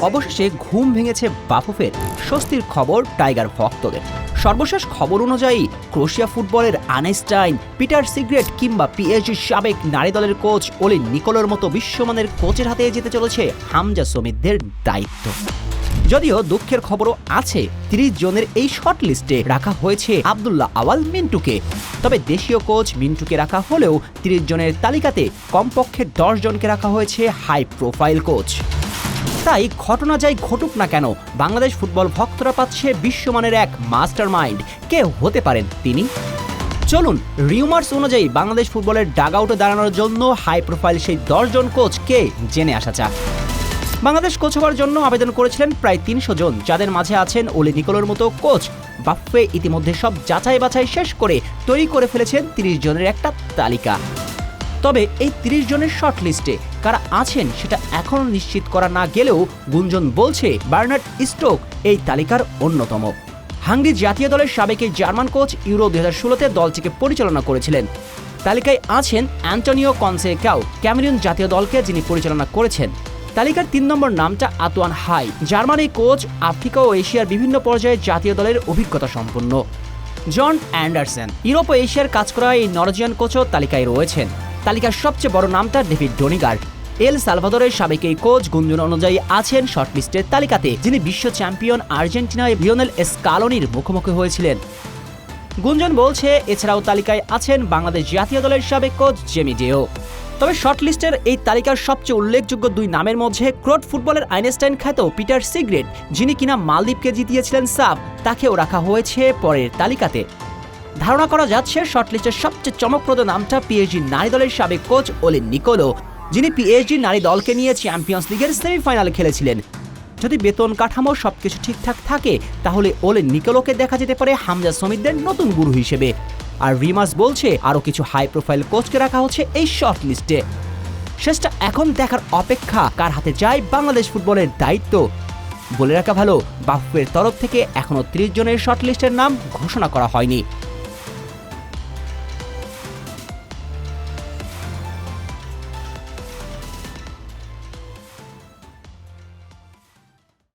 অবশেষে ঘুম ভেঙেছে বাফুফের, স্বস্তির খবর টাইগার ভক্তদের। সর্বশেষ খবর অনুযায়ী ক্রোয়েশিয়া ফুটবলের আইনস্টাইন, পিটার সিগ্রেট কিংবা পিএসজির সাবেক নারী দলের কোচ ওলি নিকোলোর মতো বিশ্বমানের কোচের হাতে যেতে চলেছে হামজা সমিতদের দায়িত্ব। যদিও দুঃখের খবরও আছে, 30 জনের এই শর্ট লিস্টে রাখা হয়েছে আব্দুল্লাহ আওয়াল মিন্টুকে। তবে দেশীয় কোচ মিন্টুকে রাখা হলেও 30 জনের তালিকাতে কমপক্ষে 10 জনকে রাখা হয়েছে হাই প্রোফাইল কোচ। তাই ঘটনা যাই ঘটুক না কেন, বাংলাদেশ ফুটবল ভক্তরা পাচ্ছে বিশ্বমানের এক মাস্টার মাইন্ড। কে হতে পারেন তিনি? চলুন রিউমার্স অনুযায়ী বাংলাদেশ ফুটবলের ডাগআউটে দাঁড়ানোর জন্য হাই প্রোফাইল সেই 10 জন কোচ কে জেনে আসা যাক। বাংলাদেশ কোচ হওয়ার জন্য আবেদন করেছিলেন প্রায় 300 জন, যাদের মাঝে আছেন ওলি নিকোলোর মতো কোচ। বাফুফে ইতিমধ্যে সব যাচাই বাছাই শেষ করে তৈরি করে ফেলেছেন 30 জনের একটা তালিকা। তবে এই 30 জনের শর্ট লিস্টে কারা আছেন সেটা এখনও নিশ্চিত করা না গেলেও গুঞ্জন বলছে বার্নার্ড স্টোক এই তালিকার অন্যতম। হাঙ্গরি জাতীয় দলের সাবেক জার্মান কোচ ইউরো 2016-তে দলটিকে পরিচালনা করেছিলেন। তালিকায় আছেন অ্যান্টনিও কনসেকাও, ক্যামেরুন জাতীয় দলকে যিনি পরিচালনা করেছেন। তালিকার 3 নম্বর নামটা Antoine Hey, Germany coach, Africa ও এশিয়ার বিভিন্ন পর্যায়ে জাতীয় দলের অভিজ্ঞতা সম্পন্ন। জন অ্যান্ডারসন, ইউরোপ ও এশিয়ার কাজ করা এই নরওয়েজিয়ান কোচও তালিকায় রয়েছেন। তালিকার সবচেয়ে বড় নামটা ডেভিড ডোনিগার, এল সালভাদরের সাবেক এই কোচ গুঞ্জন অনুযায়ী আছেন শর্টলিস্টের তালিকাতে, যিনি বিশ্ব চ্যাম্পিয়ন আর্জেন্টিনায় লিওনেল স্কালোনির মুখোমুখি হয়েছিলেন। গুঞ্জন বলছে এছাড়াও তালিকায় আছেন বাংলাদেশ জাতীয় দলের সাবেক কোচ জেমি ডেও। তবে শর্টলিস্টের এই তালিকার সবচেয়ে উল্লেখযোগ্য 2 নামের মধ্যে ক্রোট ফুটবলের আইনস্টাইন খ্যাত পিটার সিগ্রেট, যিনি কিনা মালদ্বীপকে জিতিয়েছিলেন সাফ, তাকেও রাখা হয়েছে পরের তালিকাতে। ধারণা করা যাচ্ছে শর্টলিস্টের সবচেয়ে চমকপ্রদ নামটা পিএসজি নারী দলের সাবেক কোচ ওলি নিকোলো, যিনি পিএসজি নারী দলকে নিয়ে চ্যাম্পিয়ন্স লিগের সেমিফাইনালে খেলেছিলেন। যদি বেতন কাঠামো সবকিছু ঠিকঠাক থাকে তাহলে ওলি নিকোলোকে দেখা যেতে পারে হামজা সমিতদের নতুন গুরু হিসেবে। আর রিমার্স বলছে আরও কিছু হাই প্রোফাইল কোচকে রাখা হচ্ছে এই শর্ট লিস্টে। শেষটা এখন দেখার অপেক্ষা, কার হাতে যায় বাংলাদেশ ফুটবলের দায়িত্ব। বলে রাখা ভালো, বাফুফের তরফ থেকে এখনও 30 জনের শর্ট লিস্টের নাম ঘোষণা করা হয়নি।